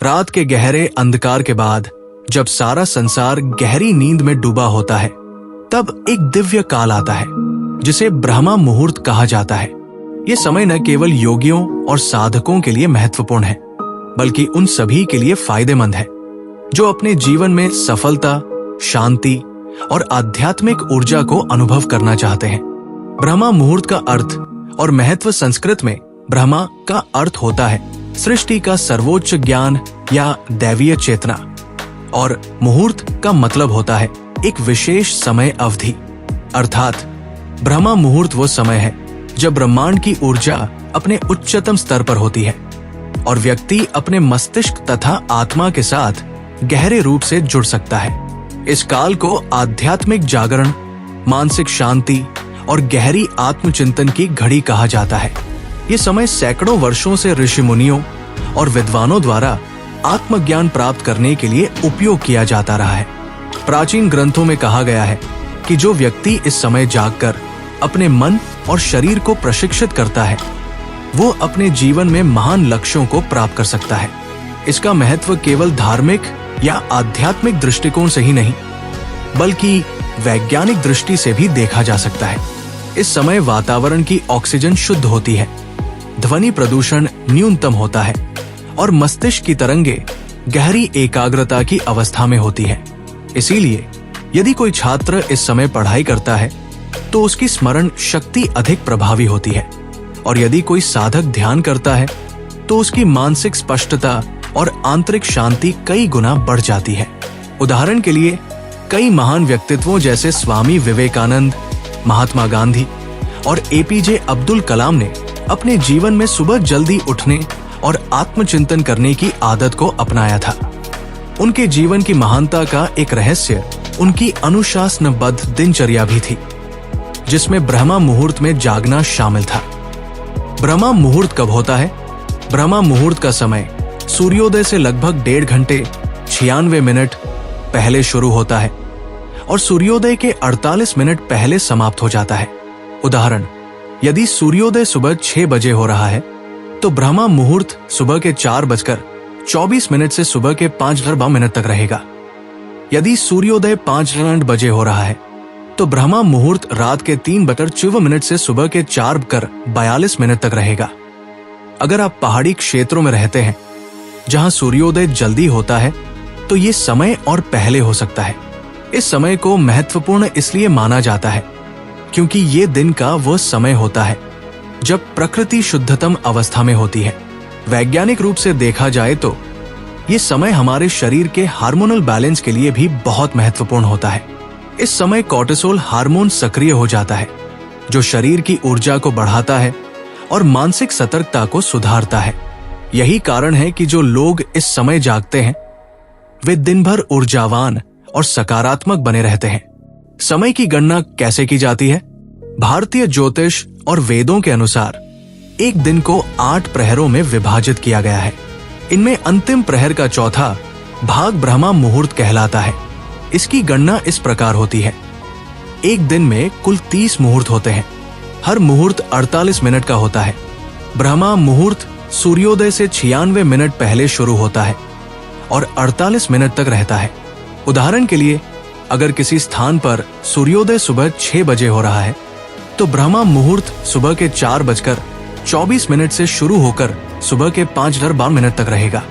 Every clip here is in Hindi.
रात के गहरे अंधकार के बाद जब सारा संसार गहरी नींद में डूबा होता है, तब एक दिव्य काल आता है जिसे ब्रह्मा मुहूर्त कहा जाता है। ये समय न केवल योगियों और साधकों के लिए महत्वपूर्ण है, बल्कि उन सभी के लिए फायदेमंद है जो अपने जीवन में सफलता, शांति और आध्यात्मिक ऊर्जा को अनुभव करना चाहते हैं। ब्रह्मा मुहूर्त का अर्थ और महत्व संस्कृत में ब्रह्मा का अर्थ होता है सृष्टि का सर्वोच्च ज्ञान या दैवीय चेतना, और मुहूर्त का मतलब होता है एक विशेष समय अवधि। अर्थात ब्रह्मा मुहूर्त वो समय है जब ब्रह्मांड की ऊर्जा अपने उच्चतम स्तर पर होती है और व्यक्ति अपने मस्तिष्क तथा आत्मा के साथ गहरे रूप से जुड़ सकता है। इस काल को आध्यात्मिक जागरण, मानसिक शांति और गहरी आत्मचिंतन की घड़ी कहा जाता है। ये समय सैकड़ों वर्षों से ऋषि मुनियों और विद्वानों द्वारा आत्मज्ञान प्राप्त करने के लिए उपयोग किया जाता रहा है। प्राचीन ग्रंथों में कहा गया है कि जो व्यक्ति इस समय जागकर अपने मन और शरीर को प्रशिक्षित करता है, वो अपने जीवन में महान लक्ष्यों को प्राप्त कर सकता है। इसका महत्व केवल धार्मिक या आध्यात्मिक दृष्टिकोण से ही नहीं, बल्कि वैज्ञानिक दृष्टि से भी देखा जा सकता है। इस समय वातावरण की ऑक्सीजन शुद्ध होती है, ध्वनि प्रदूषण न्यूनतम होता है और मस्तिष्क की तरंगे गहरी एकाग्रता की अवस्था में होती है। इसीलिए यदि कोई छात्र इस समय पढ़ाई करता है तो उसकी स्मरण शक्ति अधिक प्रभावी होती है, और यदि कोई साधक ध्यान करता है तो उसकी मानसिक स्पष्टता और आंतरिक शांति कई गुना बढ़ जाती है। उदाहरण के लिए कई महान व्यक्तित्वों जैसे स्वामी विवेकानंद, महात्मा गांधी और एपीजे अब्दुल कलाम ने अपने जीवन में सुबह जल्दी उठने और आत्मचिंतन करने की आदत को अपनाया था। उनके जीवन की महानता का एक रहस्य उनकी अनुशासनबद्ध दिनचर्या भी थी, जिसमें ब्रह्मा मुहूर्त में जागना शामिल था। ब्रह्मा मुहूर्त कब होता है? ब्रह्मा मुहूर्त का समय सूर्योदय से लगभग 1.5 घंटे 96 मिनट पहले शुरू होता है और सूर्योदय के 48 मिनट पहले समाप्त हो जाता है। उदाहरण, यदि सूर्योदय सुबह 6 बजे हो रहा है तो ब्रह्मा मुहूर्त सुबह के 4:24 मिनट से सुबह के 5:12 तक रहेगा। यदि सूर्योदय 5 बजे हो रहा है तो ब्रह्मा मुहूर्त रात के 3:54 से सुबह के 4:42 तक रहेगा। अगर आप पहाड़ी क्षेत्रों में रहते हैं जहां सूर्योदय जल्दी होता है तो ये समय और पहले हो सकता है। इस समय को महत्वपूर्ण इसलिए माना जाता है क्योंकि ये दिन का वह समय होता है जब प्रकृति शुद्धतम अवस्था में होती है। वैज्ञानिक रूप से देखा जाए तो ये समय हमारे शरीर के हार्मोनल बैलेंस के लिए भी बहुत महत्वपूर्ण होता है। इस समय कॉर्टिसोल हार्मोन सक्रिय हो जाता है जो शरीर की ऊर्जा को बढ़ाता है और मानसिक सतर्कता को सुधारता है। यही कारण है कि जो लोग इस समय जागते हैं वे दिन भर ऊर्जावान और सकारात्मक बने रहते हैं। समय की गणना कैसे की जाती है? भारतीय ज्योतिष और वेदों के अनुसार एक दिन को 8 प्रहरों में विभाजित किया गया है। इनमें अंतिम प्रहर का चौथा भाग ब्रह्मा मुहूर्त कहलाता है। इसकी गणना इस प्रकार होती है। एक दिन में कुल 30 मुहूर्त होते हैं। हर मुहूर्त 48 मिनट का होता है। ब्रह्मा मुहूर्त सूर्योदय से 96 मिनट पहले शुरू होता है और 48 मिनट तक रहता है। उदाहरण के लिए, अगर किसी स्थान पर सूर्योदय सुबह 6 बजे हो रहा है तो ब्रह्मा मुहूर्त सुबह के 4:24 से शुरू होकर सुबह के 5:12 तक रहेगा।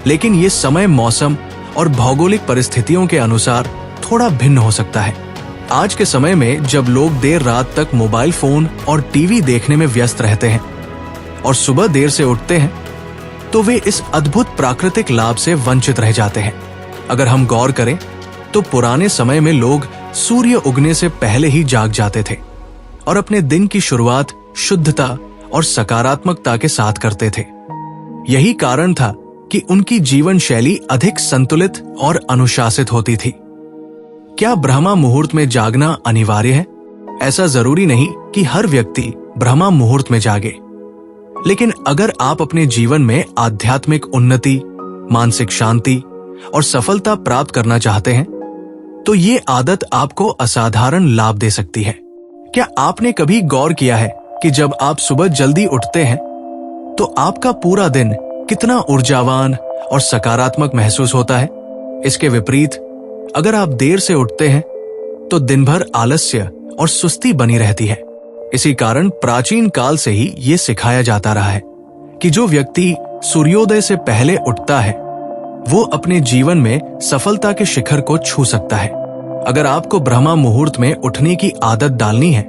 लेकिन ये समय मौसम और भौगोलिक परिस्थितियों के अनुसार थोड़ा भिन्न हो सकता है। आज के समय में जब लोग देर रात तक मोबाइल फोन और टीवी देखने में व्यस्त रहते हैं और सुबह देर से उठते हैं तो वे इस अद्भुत प्राकृतिक लाभ से वंचित रह जाते हैं। अगर हम गौर करें तो पुराने समय में लोग सूर्य उगने से पहले ही जाग जाते थे और अपने दिन की शुरुआत शुद्धता और सकारात्मकता के साथ करते थे। यही कारण था कि उनकी जीवन शैली अधिक संतुलित और अनुशासित होती थी। क्या ब्रह्मा मुहूर्त में जागना अनिवार्य है? ऐसा जरूरी नहीं कि हर व्यक्ति ब्रह्मा मुहूर्त में जागे, लेकिन अगर आप अपने जीवन में आध्यात्मिक उन्नति, मानसिक शांति और सफलता प्राप्त करना चाहते हैं तो ये आदत आपको असाधारण लाभ दे सकती है। क्या आपने कभी गौर किया है कि जब आप सुबह जल्दी उठते हैं तो आपका पूरा दिन कितना ऊर्जावान और सकारात्मक महसूस होता है। इसके विपरीत अगर आप देर से उठते हैं तो दिन भर आलस्य और सुस्ती बनी रहती है। इसी कारण प्राचीन काल से ही ये सिखाया जाता रहा है कि जो व्यक्ति सूर्योदय से पहले उठता है वो अपने जीवन में सफलता के शिखर को छू सकता है। अगर आपको ब्रह्मा मुहूर्त में उठने की आदत डालनी है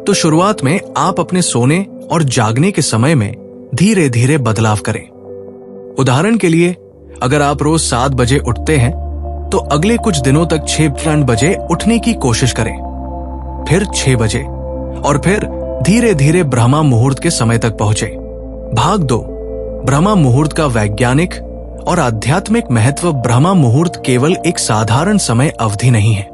तो शुरुआत में आप अपने सोने और जागने के समय में धीरे धीरे बदलाव करें। उदाहरण के लिए, अगर आप रोज 7 बजे उठते हैं तो अगले कुछ दिनों तक 6 बजे उठने की कोशिश करें, फिर 6 बजे और फिर धीरे धीरे ब्रह्मा मुहूर्त के समय तक पहुंचे। भाग 2, ब्रह्मा मुहूर्त का वैज्ञानिक और आध्यात्मिक महत्व। ब्रह्मा मुहूर्त केवल एक साधारण समय अवधि नहीं है,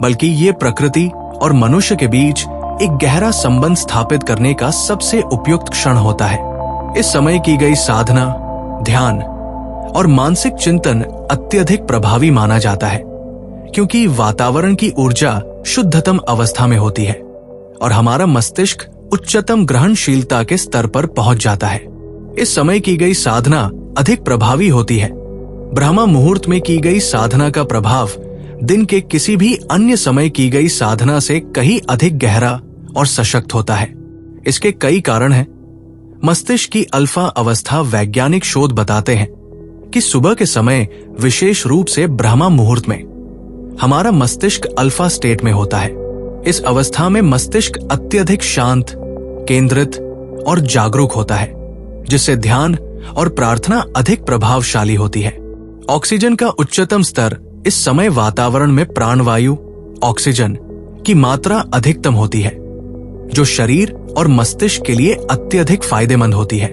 बल्कि ये प्रकृति और मनुष्य के बीच एक गहरा संबंध स्थापित करने का सबसे उपयुक्त क्षण होता है। इस समय की गई साधना, ध्यान और मानसिक चिंतन अत्यधिक प्रभावी माना जाता है, क्योंकि वातावरण की ऊर्जा शुद्धतम अवस्था में होती है और हमारा मस्तिष्क उच्चतम ग्रहणशीलता के स्तर पर पहुंच जाता है। इस समय की गई साधना अधिक प्रभावी होती है। ब्रह्मा मुहूर्त में की गई साधना का प्रभाव दिन के किसी भी अन्य समय की गई साधना से कहीं अधिक गहरा और सशक्त होता है। इसके कई कारण हैं। मस्तिष्क की अल्फा अवस्था। वैज्ञानिक शोध बताते हैं कि सुबह के समय, विशेष रूप से ब्रह्मा मुहूर्त में, हमारा मस्तिष्क अल्फा स्टेट में होता है। इस अवस्था में मस्तिष्क अत्यधिक शांत, केंद्रित और जागरूक होता है, जिससे ध्यान और प्रार्थना अधिक प्रभावशाली होती है। ऑक्सीजन का उच्चतम स्तर। इस समय वातावरण में प्राणवायु, ऑक्सीजन की मात्रा अधिकतम होती है, जो शरीर और मस्तिष्क के लिए अत्यधिक फायदेमंद होती है।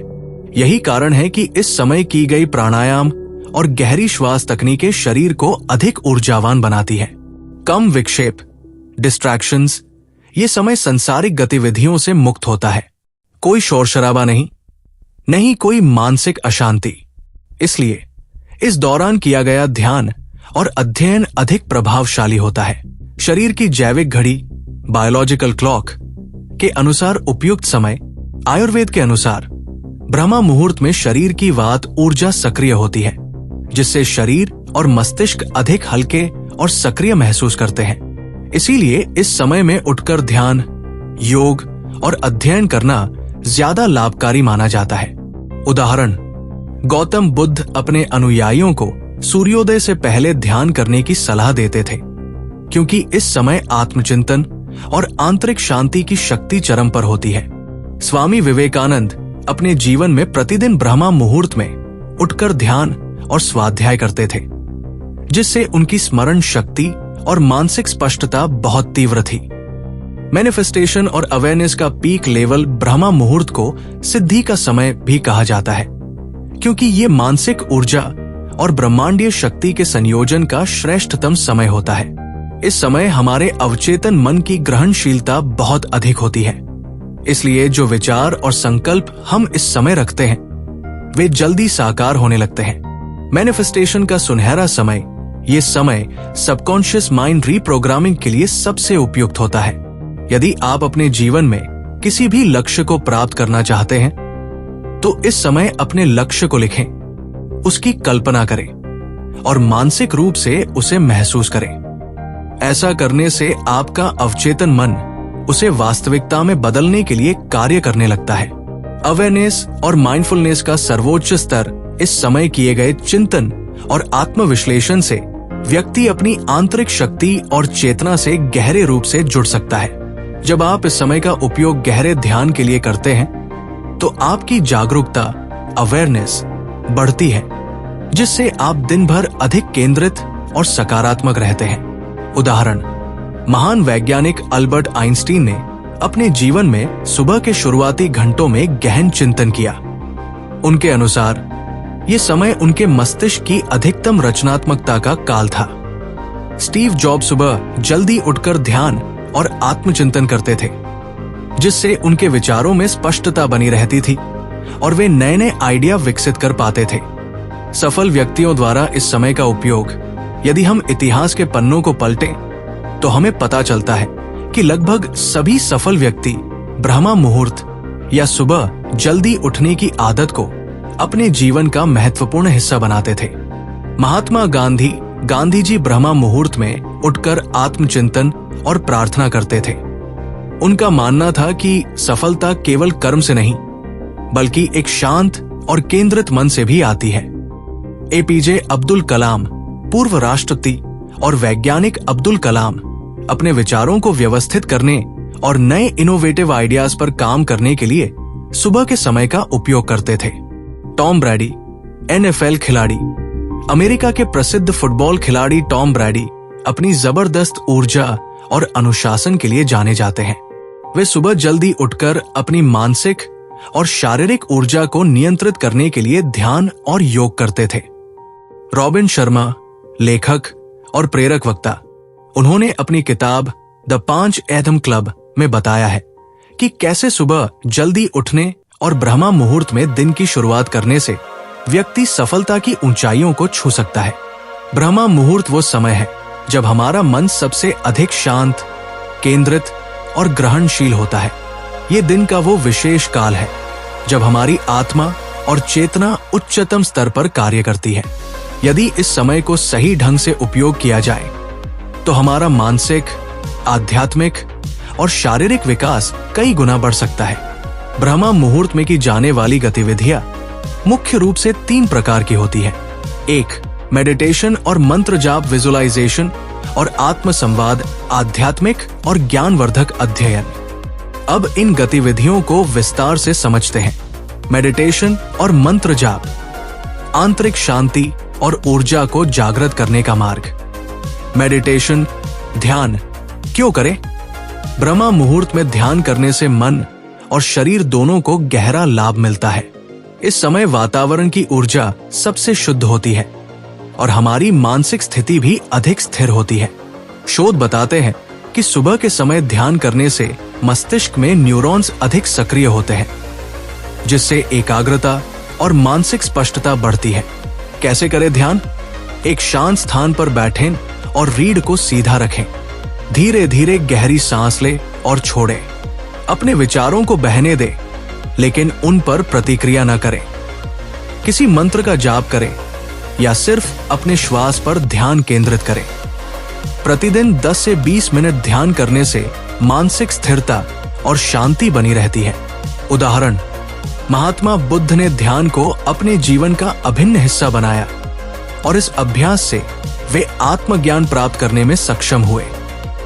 यही कारण है कि इस समय की गई प्राणायाम और गहरी श्वास तकनीकें शरीर को अधिक ऊर्जावान बनाती है। कम विक्षेप, डिस्ट्रैक्शंस। ये समय संसारिक गतिविधियों से मुक्त होता है। कोई शोर शराबा नहीं कोई मानसिक अशांति। इसलिए इस दौरान किया गया ध्यान और अध्ययन अधिक प्रभावशाली होता है। शरीर की जैविक घड़ी, बायोलॉजिकल क्लॉक के अनुसार उपयुक्त समय। आयुर्वेद के अनुसार ब्रह्मा मुहूर्त में शरीर की वात ऊर्जा सक्रिय होती है, जिससे शरीर और मस्तिष्क अधिक हल्के और सक्रिय महसूस करते हैं। इसीलिए इस समय में उठकर ध्यान, योग और अध्ययन करना ज्यादा लाभकारी माना जाता है। उदाहरण, गौतम बुद्ध अपने अनुयायियों को सूर्योदय से पहले ध्यान करने की सलाह देते थे, क्योंकि इस समय आत्मचिंतन और आंतरिक शांति की शक्ति चरम पर होती है। स्वामी विवेकानंद अपने जीवन में प्रतिदिन ब्रह्मा मुहूर्त में उठकर ध्यान और स्वाध्याय करते थे, जिससे उनकी स्मरण शक्ति और मानसिक स्पष्टता बहुत तीव्र थी। मैनिफेस्टेशन और अवेयरनेस का पीक लेवल ब्रह्मा मुहूर्त को सिद्धि का समय भी कहा जाता है, क्योंकि ये मानसिक ऊर्जा और ब्रह्मांडीय शक्ति के संयोजन का श्रेष्ठतम समय होता है। इस समय हमारे अवचेतन मन की ग्रहणशीलता बहुत अधिक होती है, इसलिए जो विचार और संकल्प हम इस समय रखते हैं वे जल्दी साकार होने लगते हैं। मैनिफेस्टेशन का सुनहरा समय, ये समय सबकॉन्शियस माइंड रीप्रोग्रामिंग के लिए सबसे उपयुक्त होता है। यदि आप अपने जीवन में किसी भी लक्ष्य को प्राप्त करना चाहते हैं तो इस समय अपने लक्ष्य को लिखें, उसकी कल्पना करें और मानसिक रूप से उसे महसूस करें। ऐसा करने से आपका अवचेतन मन उसे वास्तविकता में बदलने के लिए कार्य करने लगता है। अवेयरनेस और माइंडफुलनेस का सर्वोच्च स्तर। इस समय किए गए चिंतन और आत्मविश्लेषण से व्यक्ति अपनी आंतरिक शक्ति और चेतना से गहरे रूप से जुड़ सकता है। जब आप इस समय का उपयोग गहरे ध्यान के लिए करते हैं तो आपकी जागरूकता, अवेयरनेस बढ़ती है, जिससे आप दिन भर अधिक केंद्रित और सकारात्मक रहते हैं। उदाहरण, महान वैज्ञानिक अल्बर्ट आइंस्टीन ने अपने जीवन में सुबह के शुरुआती घंटों में गहन चिंतन किया। उनके अनुसार ये समय उनके मस्तिष्क की अधिकतम रचनात्मकता का काल था। स्टीव जॉब सुबह जल्दी उठकर ध्यान और आत्मचिंतन करते थे, जिससे उनके विचारों में स्पष्टता बनी रहती थी और वे नए नए आइडिया विकसित कर पाते थे। सफल व्यक्तियों द्वारा इस समय का उपयोग, यदि हम इतिहास के पन्नों को पलटें तो हमें पता चलता है कि लगभग सभी सफल व्यक्ति ब्रह्मा मुहूर्त या सुबह जल्दी उठने की आदत को अपने जीवन का महत्वपूर्ण हिस्सा बनाते थे। महात्मा गांधी जी ब्रह्मा मुहूर्त में उठकर आत्मचिंतन और प्रार्थना करते थे। उनका मानना था कि सफलता केवल कर्म से नहीं बल्कि एक शांत और केंद्रित मन से भी आती है। एपीजे अब्दुल कलाम, पूर्व राष्ट्रपति और वैज्ञानिक अब्दुल कलाम अपने विचारों को व्यवस्थित करने और नए इनोवेटिव आइडियाज पर काम करने के लिए सुबह के समय का उपयोग करते थे। टॉम ब्रैडी, NFL खिलाड़ी, अमेरिका के प्रसिद्ध फुटबॉल खिलाड़ी टॉम ब्रैडी अपनी जबरदस्त ऊर्जा और अनुशासन के लिए जाने जाते हैं। वे सुबह जल्दी उठकर अपनी मानसिक और शारीरिक ऊर्जा को नियंत्रित करने के लिए ध्यान और योग करते थे। रॉबिन शर्मा, लेखक और प्रेरक वक्ता, उन्होंने अपनी किताब द 5 एथम क्लब में बताया है कि कैसे सुबह जल्दी उठने और ब्रह्मा मुहूर्त में दिन की शुरुआत करने से व्यक्ति सफलता की ऊंचाइयों को छू सकता है। ब्रह्मा मुहूर्त वो समय है जब हमारा मन सबसे अधिक शांत, केंद्रित और ग्रहणशील होता है। ये दिन का वो विशेष काल है जब हमारी आत्मा और चेतना उच्चतम स्तर पर कार्य करती है। यदि इस समय को सही ढंग से उपयोग किया जाए तो हमारा मानसिक, आध्यात्मिक और शारीरिक विकास कई गुना बढ़ सकता है। ब्रह्मा मुहूर्त में की जाने वाली गतिविधियां मुख्य रूप से 3 प्रकार की होती है। 1. मेडिटेशन और मंत्र जाप, विजुअलाइजेशन और आत्म संवाद, आध्यात्मिक और ज्ञानवर्धक अध्ययन। अब इन गतिविधियों को विस्तार से समझते हैं। मेडिटेशन और मंत्र जाप, आंतरिक शांति और ऊर्जा को जागृत करने का मार्ग। मेडिटेशन, ध्यान क्यों करें? ब्रह्मा मुहूर्त में ध्यान करने से मन और शरीर दोनों को गहरा लाभ मिलता है। इस समय वातावरण की ऊर्जा सबसे शुद्ध होती है और हमारी मानसिक स्थिति भी अधिक स्थिर होती है। शोध बताते हैं कि सुबह के समय ध्यान करने से मस्तिष्क में न्यूरॉन्स अधिक सक्रिय होते हैं, जिससे एकाग्रता और मानसिक स्पष्टता बढ़ती है। कैसे करें ध्यान? एक शांत स्थान पर बैठें और रीढ़ को सीधा रखें। धीरे धीरे गहरी सांस लें और छोड़ें। अपने विचारों को बहने दें, लेकिन उन पर प्रतिक्रिया न करें। किसी मंत्र का जाप करें या सिर्फ अपने श्वास पर ध्यान केंद्रित करें। प्रतिदिन 10 से 20 मिनट ध्यान करने से मानसिक स्थिरता और शांति बनी रहती है। उदाहरण, महात्मा बुद्ध ने ध्यान को अपने जीवन का अभिन्न हिस्सा बनाया और इस अभ्यास से वे आत्मज्ञान प्राप्त करने में सक्षम हुए।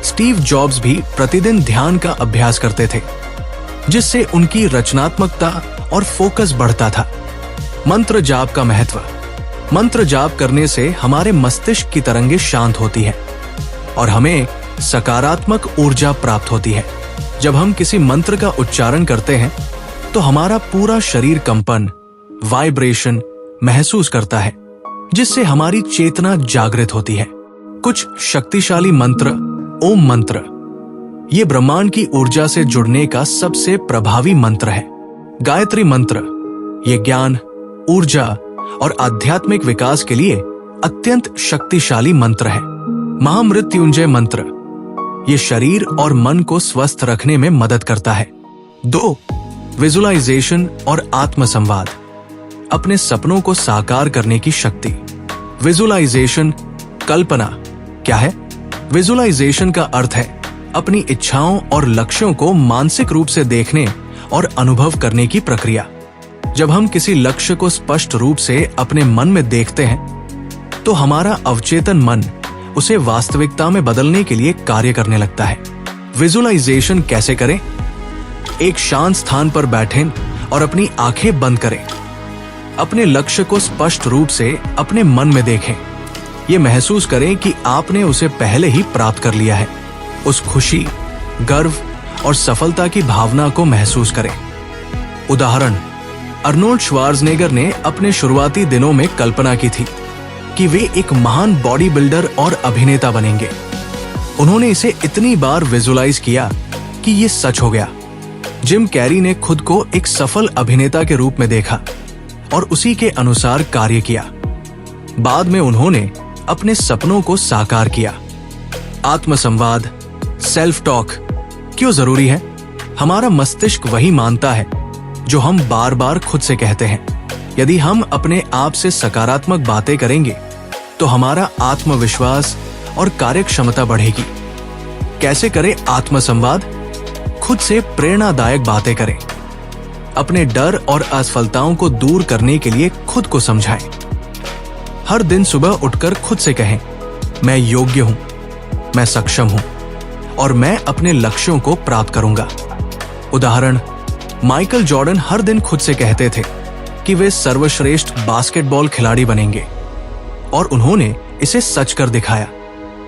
स्टीव जॉब्स भी प्रतिदिन ध्यान का अभ्यास करते थे, जिससे उनकी रचनात्मकता और फोकस बढ़ता था। मंत्र जाप का महत्व। मंत्र जाप करने से हमारे मस्तिष्क की तरंगें शांत होती है और हमें सकारात्मक ऊर्जा प्राप्त होती है। जब हम किसी मंत्र का उच्चारण करते हैं तो हमारा पूरा शरीर कंपन, वाइब्रेशन महसूस करता है, जिससे हमारी चेतना जागृत होती है। कुछ शक्तिशाली मंत्र, ओम मंत्र, ये ब्रह्मांड की ऊर्जा से जुड़ने का सबसे प्रभावी मंत्र है। गायत्री मंत्र, ये ज्ञान, ऊर्जा और आध्यात्मिक विकास के लिए अत्यंत शक्तिशाली मंत्र है। महामृत्युंजय मंत्र, ये शरीर और मन को स्वस्थ रखने में मदद करता है। 2. विजुअलाइजेशन और आत्म संवाद, अपने सपनों को साकार करने की शक्ति। विजुअलाइजेशन, कल्पना क्या है? विजुअलाइजेशन का अर्थ है अपनी इच्छाओं और लक्ष्यों को मानसिक रूप से देखने और अनुभव करने की प्रक्रिया। जब हम किसी लक्ष्य को स्पष्ट रूप से अपने मन में देखते हैं तो हमारा अवचेतन मन उसे वास्तविकता में बदलने के लिए कार्य करने लगता है। विजुअलाइजेशन कैसे करें? एक शांत स्थान पर बैठें और अपनी आंखें बंद करें। अपने लक्ष्य को स्पष्ट रूप से अपने मन में देखें। ये महसूस करें कि आपने उसे पहले ही प्राप्त कर लिया है। उस खुशी, गर्व और सफलता की भावना को महसूस करें। उदाहरण, अर्नोल्ड श्वार्ज़नेगर ने अपने शुरुआती दिनों में कल्पना की थी कि वे एक महान बॉडी बिल्डर और अभिनेता बनेंगे। उन्होंने इसे इतनी बार विजुअलाइज किया कि ये सच हो गया। जिम कैरी ने खुद को एक सफल अभिनेता के रूप में देखा और उसी के अनुसार कार्य किया। बाद में उन्होंने अपने सपनों को साकार किया। आत्मसंवाद, सेल्फ टॉक क्यों जरूरी है? हमारा मस्तिष्क वही मानता है जो हम बार बार खुद से कहते हैं। यदि हम अपने आप से सकारात्मक बातें करेंगे तो हमारा आत्मविश्वास और कार्यक्षमता बढ़ेगी। कैसे करें आत्मसंवाद? खुद से प्रेरणादायक बातें करें। अपने डर और असफलताओं को दूर करने के लिए खुद को समझाएं। हर दिन सुबह उठकर खुद से कहें, मैं योग्य हूं, मैं सक्षम हूं और मैं अपने लक्ष्यों को प्राप्त करूंगा। उदाहरण, माइकल जॉर्डन हर दिन खुद से कहते थे कि वे सर्वश्रेष्ठ बास्केटबॉल खिलाड़ी बनेंगे और उन्होंने इसे सच कर दिखाया।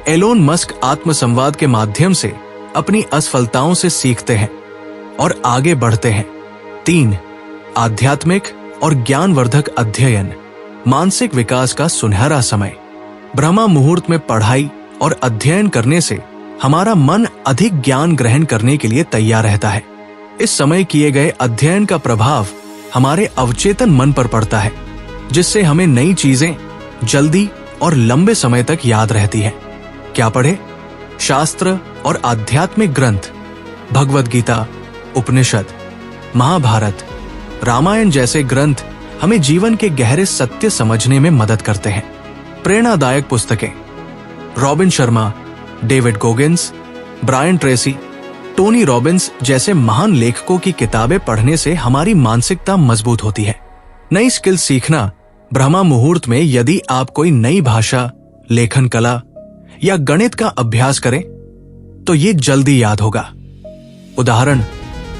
एलोन मस्क आत्मसंवाद के माध्यम से अपनी असफलताओं से सीखते हैं और आगे बढ़ते हैं। 3. आध्यात्मिक और ज्ञानवर्धक अध्ययन। मानसिक विकास का सुनहरा समय। ब्रह्मा मुहूर्त में पढ़ाई और अध्ययन करने से हमारा मन अधिक ज्ञान ग्रहण करने के लिए तैयार रहता है। इस समय किए गए अध्ययन का प्रभाव हमारे अवचेतन मन पर पड़ता है, जिससे हमें नई चीजें जल्दी और लंबे समय तक याद रहती है। क्या पढ़े? शास्त्र और आध्यात्मिक ग्रंथ, भगवद गीता, उपनिषद, महाभारत, रामायण जैसे ग्रंथ हमें जीवन के गहरे सत्य समझने में मदद करते हैं। प्रेरणादायक पुस्तकें। Robin Sharma, David Goggins, Brian Tracy, Tony Robbins जैसे महान लेखकों की किताबें पढ़ने से हमारी मानसिकता मजबूत होती है। नई स्किल सीखना। ब्रह्मा मुहूर्त में यदि आप कोई नई भाषा, लेखन कला या गणित का अभ्यास करें तो ये जल्दी याद होगा। उदाहरण,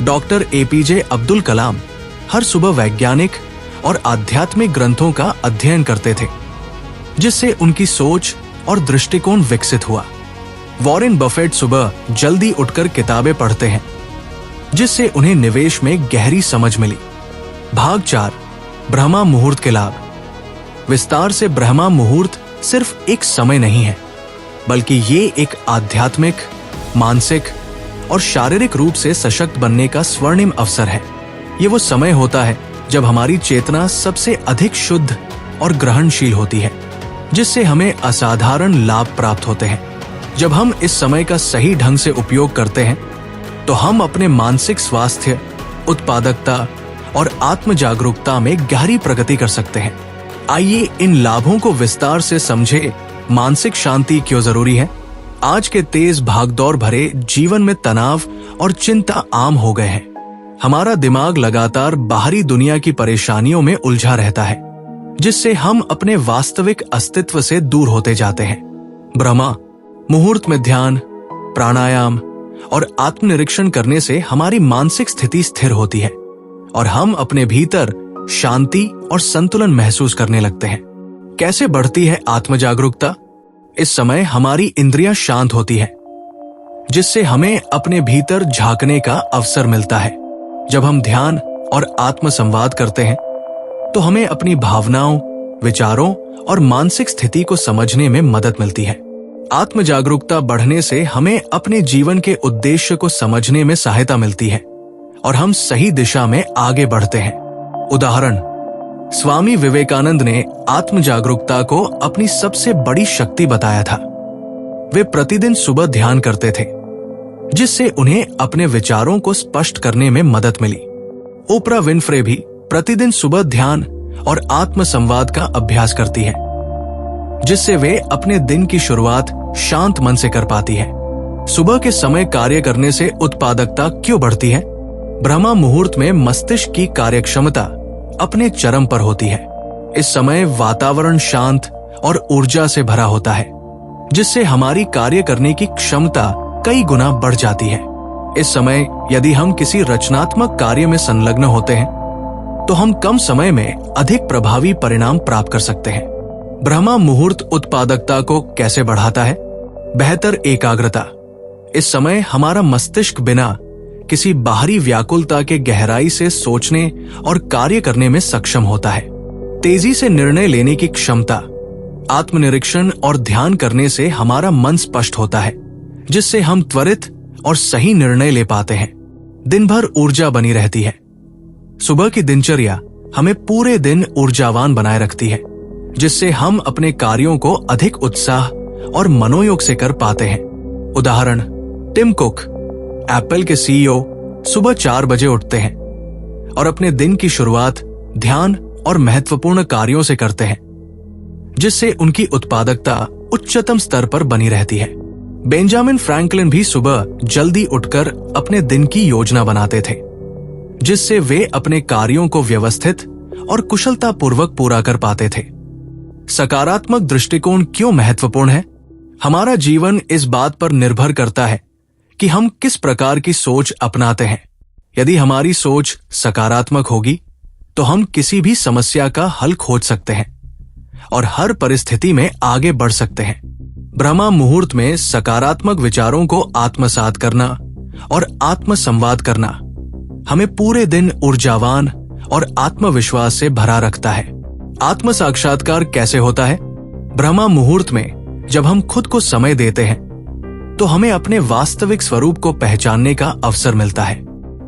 डॉक्टर एपीजे अब्दुल कलाम हर सुबह वैज्ञानिक और आध्यात्मिक ग्रंथों का अध्ययन करते थे, जिससे उनकी सोच और दृष्टिकोण विकसित हुआ। वॉरेन बफेट सुबह जल्दी उठकर किताबें पढ़ते हैं, जिससे उन्हें निवेश में गहरी समझ मिली। भाग 4, ब्रह्मा मुहूर्त के लाभ। विस्तार से, ब्रह्मा मुहूर्त सिर्फ एक समय नहीं है, बल्कि ये एक आध्यात्मिक, मानसिक और शारीरिक रूप से सशक्त बनने का स्वर्णिम अवसर है। ये वो समय होता है जब हमारी चेतना सबसे अधिक शुद्ध और ग्रहणशील होती है, जिससे हमें असाधारण लाभ प्राप्त होते हैं। जब हम इस समय का सही ढंग से उपयोग करते हैं तो हम अपने मानसिक स्वास्थ्य, उत्पादकता और आत्म जागरूकता में गहरी प्रगति कर सकते हैं। आइए इन लाभों को विस्तार से समझें। मानसिक शांति क्यों जरूरी है? आज के तेज भागदौड़ भरे जीवन में तनाव और चिंता आम हो गए हैं। हमारा दिमाग लगातार बाहरी दुनिया की परेशानियों में उलझा रहता है, जिससे हम अपने वास्तविक अस्तित्व से दूर होते जाते हैं। ब्रह्मा मुहूर्त में ध्यान, प्राणायाम और आत्मनिरीक्षण करने से हमारी मानसिक स्थिति स्थिर होती है और हम अपने भीतर शांति और संतुलन महसूस करने लगते हैं। कैसे बढ़ती है आत्म जागरूकता? इस समय हमारी इंद्रियां शांत होती है, जिससे हमें अपने भीतर झांकने का अवसर मिलता है। जब हम ध्यान और आत्म संवाद करते हैं तो हमें अपनी भावनाओं, विचारों और मानसिक स्थिति को समझने में मदद मिलती है। आत्म जागरूकता बढ़ने से हमें अपने जीवन के उद्देश्य को समझने में सहायता मिलती है और हम सही दिशा में आगे बढ़ते हैं। उदाहरण, स्वामी विवेकानंद ने आत्म जागरूकता को अपनी सबसे बड़ी शक्ति बताया था। वे प्रतिदिन सुबह ध्यान करते थे, जिससे उन्हें अपने विचारों को स्पष्ट करने में मदद मिली। ओपरा विनफ्रे भी प्रतिदिन सुबह ध्यान और आत्म संवाद का अभ्यास करती है, जिससे वे अपने दिन की शुरुआत शांत मन से कर पाती है। सुबह के समय कार्य करने से उत्पादकता क्यों बढ़ती है? ब्रह्मा मुहूर्त में मस्तिष्क की कार्यक्षमता अपने चरम पर होती है। इस समय वातावरण शांत और ऊर्जा से भरा होता है, जिससे हमारी कार्य करने की क्षमता कई गुना बढ़ जाती है। इस समय यदि हम किसी रचनात्मक कार्य में संलग्न होते हैं तो हम कम समय में अधिक प्रभावी परिणाम प्राप्त कर सकते हैं। ब्रह्मा मुहूर्त उत्पादकता को कैसे बढ़ाता है? बेहतर एकाग्रता। इस समय हमारा मस्तिष्क बिना किसी बाहरी व्याकुलता के गहराई से सोचने और कार्य करने में सक्षम होता है। तेजी से निर्णय लेने की क्षमता। आत्मनिरीक्षण और ध्यान करने से हमारा मन स्पष्ट होता है, जिससे हम त्वरित और सही निर्णय ले पाते हैं। दिन भर ऊर्जा बनी रहती है। सुबह की दिनचर्या हमें पूरे दिन ऊर्जावान बनाए रखती है, जिससे हम अपने कार्यों को अधिक उत्साह और मनोयोग से कर पाते हैं। उदाहरण, टिम कुक, एप्पल के सीईओ, सुबह 4 बजे उठते हैं और अपने दिन की शुरुआत ध्यान और महत्वपूर्ण कार्यों से करते हैं, जिससे उनकी उत्पादकता उच्चतम स्तर पर बनी रहती है। बेंजामिन फ्रैंकलिन भी सुबह जल्दी उठकर अपने दिन की योजना बनाते थे, जिससे वे अपने कार्यों को व्यवस्थित और कुशलतापूर्वक पूरा कर पाते थे। सकारात्मक दृष्टिकोण क्यों महत्वपूर्ण है? हमारा जीवन इस बात पर निर्भर करता है कि हम किस प्रकार की सोच अपनाते हैं। यदि हमारी सोच सकारात्मक होगी तो हम किसी भी समस्या का हल खोज सकते हैं और हर परिस्थिति में आगे बढ़ सकते हैं। ब्रह्मा मुहूर्त में सकारात्मक विचारों को आत्मसात करना और आत्मसंवाद करना हमें पूरे दिन ऊर्जावान और आत्मविश्वास से भरा रखता है। आत्म साक्षात्कार कैसे होता है? ब्रह्मा मुहूर्त में जब हम खुद को समय देते हैं तो हमें अपने वास्तविक स्वरूप को पहचानने का अवसर मिलता है।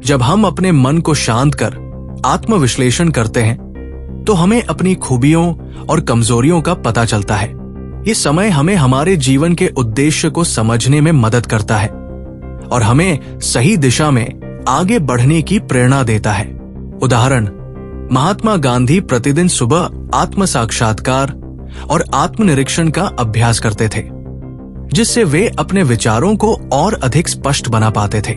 जब हम अपने मन को शांत कर आत्मविश्लेषण करते हैं तो हमें अपनी खूबियों और कमजोरियों का पता चलता है। ये समय हमें हमारे जीवन के उद्देश्य को समझने में मदद करता है और हमें सही दिशा में आगे बढ़ने की प्रेरणा देता है। उदाहरण, महात्मा गांधी प्रतिदिन सुबह आत्म साक्षात्कार और आत्मनिरीक्षण का अभ्यास करते थे, जिससे वे अपने विचारों को और अधिक स्पष्ट बना पाते थे।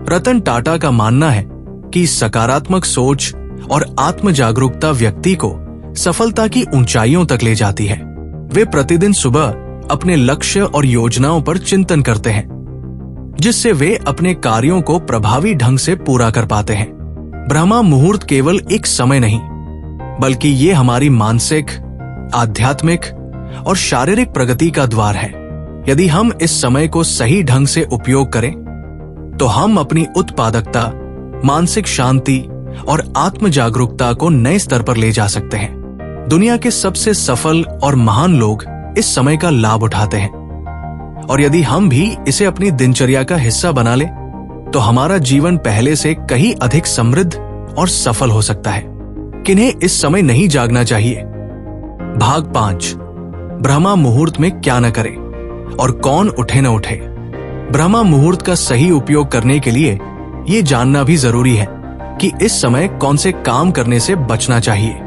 रतन टाटा का मानना है कि सकारात्मक सोच और आत्म जागरूकता व्यक्ति को सफलता की ऊंचाइयों तक ले जाती है। वे प्रतिदिन सुबह अपने लक्ष्य और योजनाओं पर चिंतन करते हैं, जिससे वे अपने कार्यों को प्रभावी ढंग से पूरा कर पाते हैं। ब्रह्मा मुहूर्त केवल एक समय नहीं, बल्कि ये हमारी मानसिक, आध्यात्मिक और शारीरिक प्रगति का द्वार है। यदि हम इस समय को सही ढंग से उपयोग करें तो हम अपनी उत्पादकता, मानसिक शांति और आत्म जागरूकता को नए स्तर पर ले जा सकते हैं। दुनिया के सबसे सफल और महान लोग इस समय का लाभ उठाते हैं, और यदि हम भी इसे अपनी दिनचर्या का हिस्सा बना ले तो हमारा जीवन पहले से कहीं अधिक समृद्ध और सफल हो सकता है। किन्हें इस समय नहीं जागना चाहिए? भाग 5, ब्रह्मा मुहूर्त में क्या न करें और कौन उठे न उठे। ब्रह्मा मुहूर्त का सही उपयोग करने के लिए ये जानना भी जरूरी है कि इस समय कौन से काम करने से बचना चाहिए।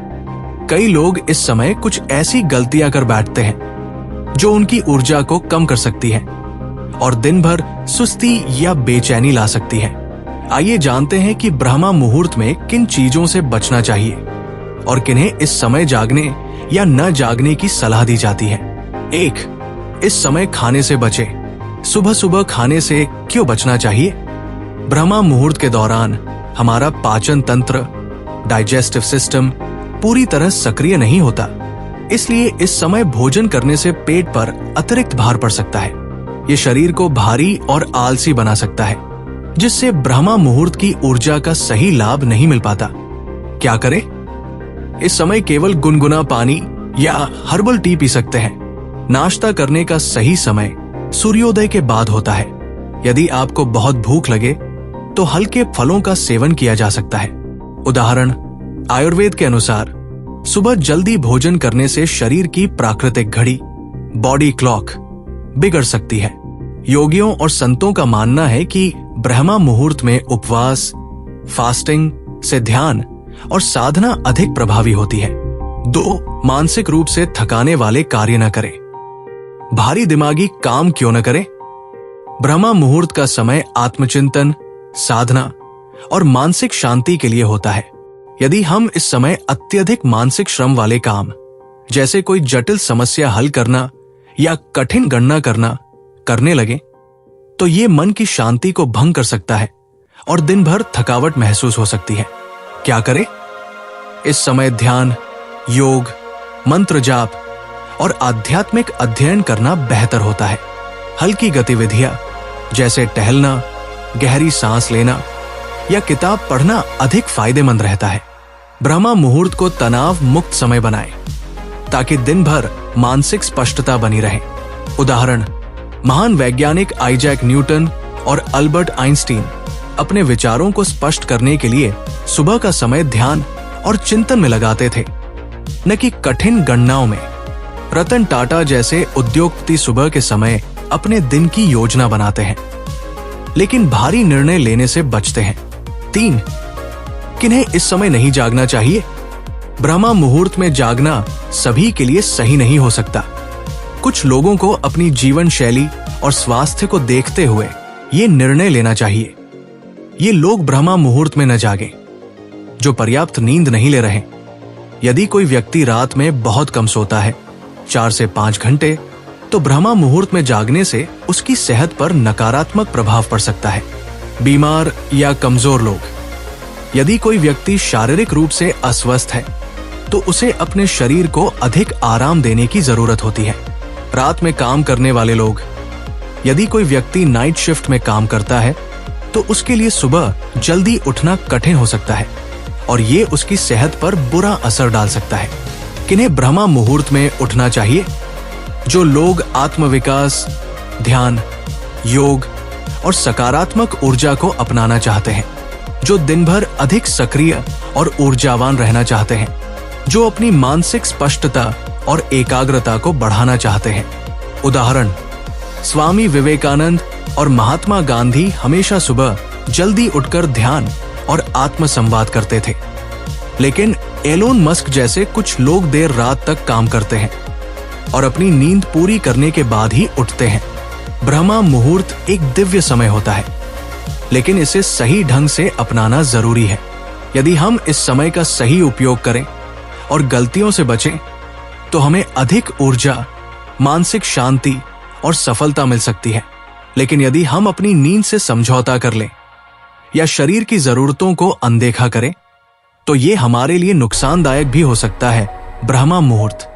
कई लोग इस समय कुछ ऐसी गलतियां कर बैठते हैं जो उनकी ऊर्जा को कम कर सकती है और दिन भर सुस्ती या बेचैनी ला सकती है। आइए जानते हैं कि ब्रह्मा मुहूर्त में किन चीजों से बचना चाहिए और किन्हें इस समय जागने या न जागने की सलाह दी जाती है। 1. इस समय खाने से बचे। सुबह सुबह खाने से क्यों बचना चाहिए? ब्रह्मा मुहूर्त के दौरान हमारा पाचन तंत्र, डाइजेस्टिव सिस्टम पूरी तरह सक्रिय नहीं होता, इसलिए इस समय भोजन करने से पेट पर अतिरिक्त भार पड़ सकता है। ये शरीर को भारी और आलसी बना सकता है, जिससे ब्रह्मा मुहूर्त की ऊर्जा का सही लाभ नहीं मिल पाता। क्या करें? इस समय केवल गुनगुना पानी या हर्बल टी पी सकते हैं। नाश्ता करने का सही समय सूर्योदय के बाद होता है। यदि आपको बहुत भूख लगे तो हल्के फलों का सेवन किया जा सकता है। उदाहरण, आयुर्वेद के अनुसार सुबह जल्दी भोजन करने से शरीर की प्राकृतिक घड़ी, बॉडी क्लॉक बिगड़ सकती है। योगियों और संतों का मानना है कि ब्रह्मा मुहूर्त में उपवास, फास्टिंग से ध्यान और साधना अधिक प्रभावी होती है। 2. मानसिक रूप से थकाने वाले कार्य न करें। भारी दिमागी काम क्यों न करें? ब्रह्मा मुहूर्त का समय आत्मचिंतन, साधना और मानसिक शांति के लिए होता है। यदि हम इस समय अत्यधिक मानसिक श्रम वाले काम, जैसे कोई जटिल समस्या हल करना या कठिन गणना करने लगे, तो ये मन की शांति को भंग कर सकता है और दिन भर थकावट महसूस हो सकती है। क्या करें? इस समय ध्यान, योग, मंत्र जाप और आध्यात्मिक अध्ययन करना बेहतर होता है। हल्की गतिविधियां जैसे टहलना, गहरी सांस लेना या किताब पढ़ना अधिक फायदेमंद रहता है। ब्रह्मा मुहूर्त को तनाव मुक्त समय बनाएं, ताकि दिन भर मानसिक स्पष्टता बनी रहे। उदाहरण, महान वैज्ञानिक आइजैक न्यूटन और अल्बर्ट आइंस्टीन अपने विचारों को स्पष्ट करने के लिए सुबह का समय ध्यान और चिंतन में लगाते थे, न कि कठिन गणनाओं में। रतन टाटा जैसे उद्योगपति सुबह के समय अपने दिन की योजना बनाते हैं, लेकिन भारी निर्णय लेने से बचते हैं। 3. किन्हें इस समय नहीं जागना चाहिए? ब्रह्मा मुहूर्त में जागना सभी के लिए सही नहीं हो सकता। कुछ लोगों को अपनी जीवन शैली और स्वास्थ्य को देखते हुए ये निर्णय लेना चाहिए। ये लोग ब्रह्मा मुहूर्त में न जागें जो पर्याप्त नींद नहीं ले रहे। यदि कोई व्यक्ति रात में बहुत कम सोता है, 4 से 5 घंटे, तो ब्रह्मा मुहूर्त में जागने से उसकी सेहत पर नकारात्मक प्रभाव पड़ सकता है। बीमार या कमजोर लोग, यदि कोई व्यक्ति शारीरिक रूप से अस्वस्थ है तो उसे अपने शरीर को अधिक आराम देने की जरूरत होती है। रात में काम करने वाले लोग, यदि कोई व्यक्ति नाइट शिफ्ट में काम करता है तो उसके लिए सुबह जल्दी उठना कठिन हो सकता है और ये उसकी सेहत पर बुरा असर डाल सकता है। किन्हें ब्रह्मा मुहूर्त में उठना चाहिए? जो लोग आत्मविकास, ध्यान, योग और सकारात्मक ऊर्जा को अपनाना चाहते हैं, जो दिन भर अधिक सक्रिय और ऊर्जावान रहना चाहते हैं, जो अपनी मानसिक स्पष्टता और एकाग्रता को बढ़ाना चाहते हैं। उदाहरण, स्वामी विवेकानंद और महात्मा गांधी हमेशा सुबह जल्दी उठकर ध्यान और आत्म संवाद करते थे। लेकिन एलोन मस्क जैसे कुछ लोग देर रात तक काम करते हैं और अपनी नींद पूरी करने के बाद ही उठते हैं। ब्रह्मा मुहूर्त एक दिव्य समय होता है, लेकिन इसे सही ढंग से अपनाना जरूरी है। यदि हम इस समय का सही उपयोग करें और गलतियों से बचें, तो हमें अधिक ऊर्जा, मानसिक शांति और सफलता मिल सकती है। लेकिन यदि हम अपनी नींद से समझौता कर लें या शरीर की जरूरतों को अनदेखा करें, तो ये हमारे लिए नुकसानदायक भी हो सकता है। ब्रह्मा मुहूर्त,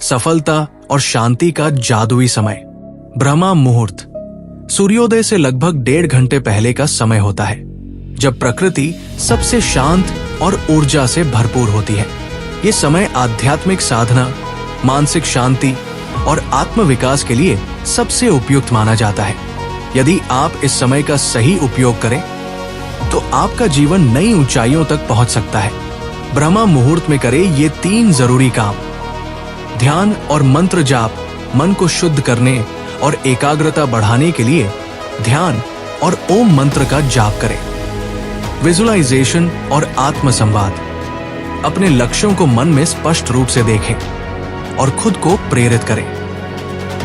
सफलता और शांति का जादुई समय। ब्रह्मा मुहूर्त सूर्योदय से लगभग 1.5 घंटे पहले का समय होता है, जब प्रकृति सबसे शांत और ऊर्जा से भरपूर होती है। ये समय आध्यात्मिक साधना, मानसिक शांति और आत्मविकास के लिए सबसे उपयुक्त माना जाता है। यदि आप इस समय का सही उपयोग करें, तो आपका जीवन नई ऊंचाइयों तक पहुंच सकता है। ब्रह्मा मुहूर्त में करें ये 3 जरूरी काम। ध्यान और मंत्र जाप मन को शुद्ध करने और एकाग्रता बढ़ाने के लिए ध्यान और ओम मंत्र का जाप करें। विजुअलाइजेशन और आत्म संवाद, अपने लक्ष्यों को मन में स्पष्ट रूप से देखें और खुद को प्रेरित करें।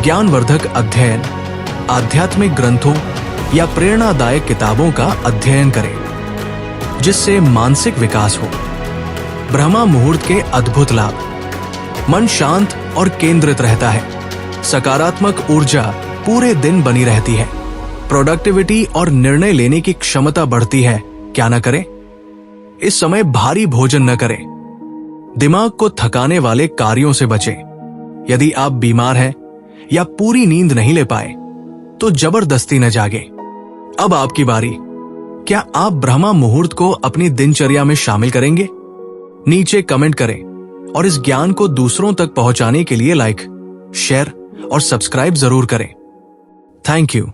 ज्ञानवर्धक अध्ययन, आध्यात्मिक ग्रंथों या प्रेरणादायक किताबों का अध्ययन करें, जिससे मानसिक विकास हो। ब्रह्मा मुहूर्त के अद्भुत लाभ: मन शांत और केंद्रित रहता है, सकारात्मक ऊर्जा पूरे दिन बनी रहती है, प्रोडक्टिविटी और निर्णय लेने की क्षमता बढ़ती है। क्या न करें? इस समय भारी भोजन न करें, दिमाग को थकाने वाले कार्यों से बचें। यदि आप बीमार हैं या पूरी नींद नहीं ले पाए, तो जबरदस्ती न जागें। अब आपकी बारी। क्या आप ब्रह्मा मुहूर्त को अपनी दिनचर्या में शामिल करेंगे? नीचे कमेंट करें और इस ज्ञान को दूसरों तक पहुंचाने के लिए लाइक, शेयर और सब्सक्राइब जरूर करें। Thank you.